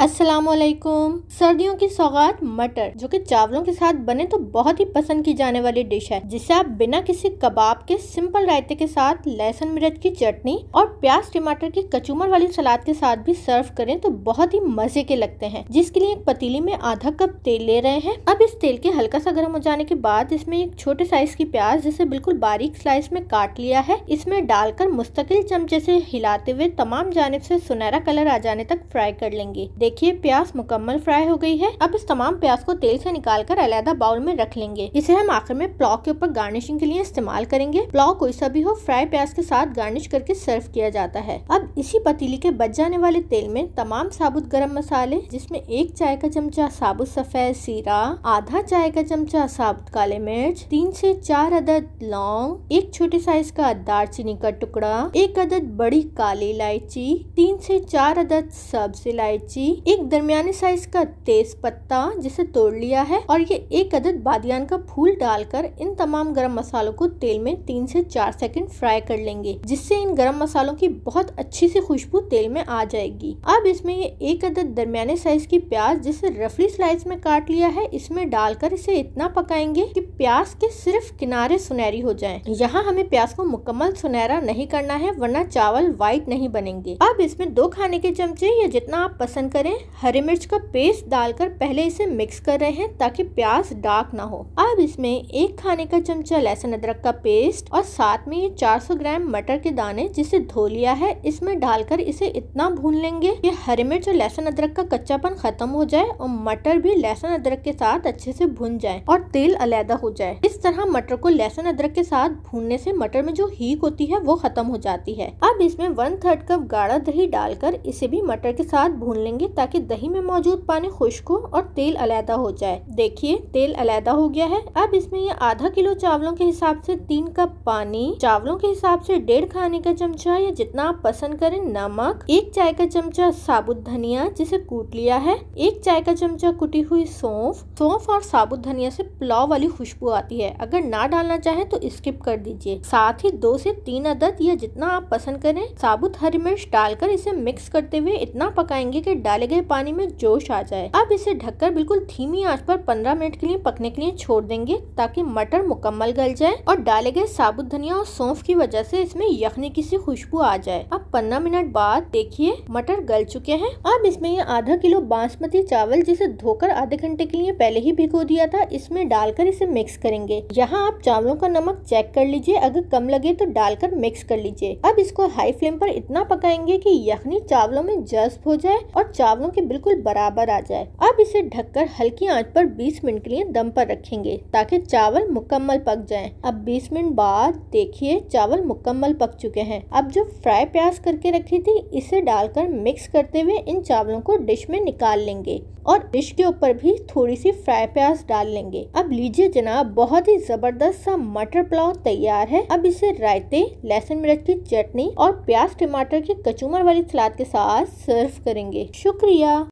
अस्सलामुअलैकुम। सर्दियों की सौगात मटर, जो कि चावलों के साथ बने तो बहुत ही पसंद की जाने वाली डिश है, जिसे आप बिना किसी कबाब के सिंपल रायते के साथ लहसुन मिर्च की चटनी और प्याज टमाटर की कचूमर वाली सलाद के साथ भी सर्व करें तो बहुत ही मजे के लगते हैं। जिसके लिए एक पतीली में आधा कप तेल ले रहे हैं। अब इस तेल के हल्का सा गर्म हो जाने के बाद इसमें एक छोटे साइज की प्याज, जिसे बिल्कुल बारीक स्लाइस में काट लिया है, इसमें डालकर मुस्तकिल चमचे से हिलाते हुए तमाम जानिब से सुनहरा कलर आ जाने तक फ्राई कर लेंगे। देखिए प्याज मुकम्मल फ्राई हो गई है। अब इस तमाम प्याज को तेल से निकालकर अलग बाउल में रख लेंगे। इसे हम आखिर में पुलाव के ऊपर गार्निशिंग के लिए इस्तेमाल करेंगे। पुलाव कोई सा भी हो, फ्राई प्याज के साथ गार्निश करके सर्व किया जाता है। अब इसी पतीली के बच जाने वाले तेल में तमाम साबुत गरम मसाले, जिसमें 1 चाय का चमचा साबुत सफेद सीरा, आधा चाय का चमचा साबुत काले मिर्च, 3 से 4 अदद लौंग, 1 छोटे साइज का दालचीनी का टुकड़ा, 1 अदद बड़ी काली इलायची, 3 से 4 अदद सब्ज इलायची, 1 दरमियानी साइज का तेज पत्ता जिसे तोड़ लिया है, और ये 1 अदद बादियान का फूल डालकर इन तमाम गरम मसालों को तेल में 3 से 4 सेकंड फ्राई कर लेंगे, जिससे इन गरम मसालों की बहुत अच्छी सी खुशबू तेल में आ जाएगी। अब इसमें ये 1 अदद दरमियाने साइज की प्याज, जिसे रफली स्लाइस में काट लिया है, इसमें डालकर इसे इतना पकाएंगे कि प्याज के सिर्फ किनारे सुनहरी हो जाएं। यहाँ हमें प्याज को मुकम्मल सुनहरा नहीं करना है, वरना चावल व्हाइट नहीं बनेंगे। अब इसमें 2 खाने के चमचे या जितना आप पसंद करें हरी मिर्च का पेस्ट डालकर पहले इसे मिक्स कर रहे हैं, ताकि प्याज डार्क ना हो। अब इसमें 1 खाने का चमचा लहसुन अदरक का पेस्ट और साथ में ये 400 ग्राम मटर के दाने, जिसे धो लिया है, इसमें डालकर इसे इतना भून लेंगे कि हरी मिर्च और लहसुन अदरक का कच्चापन खत्म हो जाए और मटर भी लहसुन अदरक के साथ अच्छे से भुन जाए और तेल अलग हो जाए। इस तरह मटर को लहसुन अदरक के साथ भूनने से मटर में जो हीक होती है वो खत्म हो जाती है। अब इसमें 1/3 कप गाढ़ा दही डालकर इसे भी मटर के साथ भून लेंगे, ताकि दही में मौजूद पानी खुश्क हो और तेल अलग हो जाए। देखिए तेल अलग हो गया है। अब इसमें ये आधा किलो चावलों के हिसाब से 3 कप पानी, चावलों के हिसाब से 1.5 खाने का चमचा या जितना आप पसंद करें नमक, 1 चाय का चमचा साबुत धनिया जिसे कूट लिया है, 1 चाय का चमचा कुटी हुई सौंफ और साबुत धनिया से पुलाव वाली खुशबू आती है। अगर ना डालना चाहे तो स्किप कर दीजिए। साथ ही 2 से 3 अदद या जितना आप पसंद करें साबुत हरी मिर्च डालकर इसे मिक्स करते हुए इतना पकाएंगे कि डाले गए पानी में जोश आ जाए। अब इसे ढककर बिल्कुल धीमी आंच पर 15 मिनट के लिए पकने के लिए छोड़ देंगे, ताकि मटर मुकम्मल गल जाए और डाले गए साबुत धनिया और सौंफ की वजह से इसमें यखनी की सी खुशबू आ जाए। अब 15 मिनट बाद देखिए मटर गल चुके हैं। अब इसमें ये आधा किलो बासमती चावल, जिसे धोकर आधे घंटे के लिए पहले ही भिगो दिया था, इसमें डालकर इसे मिक्स करेंगे। यहाँ आप चावलों का नमक चेक कर लीजिए, अगर कम लगे तो डालकर मिक्स कर लीजिए। अब इसको हाई फ्लेम पर इतना पकाएंगे कि यखनी चावलों में जज्ब हो जाए और चावलों के बिल्कुल बराबर आ जाए। अब इसे ढककर हल्की आंच पर 20 मिनट के लिए दम पर रखेंगे, ताकि चावल मुकम्मल पक जाएं। अब 20 मिनट बाद देखिए चावल मुकम्मल पक चुके हैं। अब जो फ्राई प्याज करके रखी थी इसे डालकर मिक्स करते हुए इन चावलों को डिश में निकाल लेंगे और डिश के ऊपर भी थोड़ी सी फ्राई प्याज डाल लेंगे। अब लीजिए जनाब, बहुत ही जबरदस्त सा मटर पुलाव तैयार है। अब इसे रायते, लहसुन मिर्च की चटनी और प्याज टमाटर की कचूमर वाली सलाद के साथ सर्व करेंगे। शुक्रिया।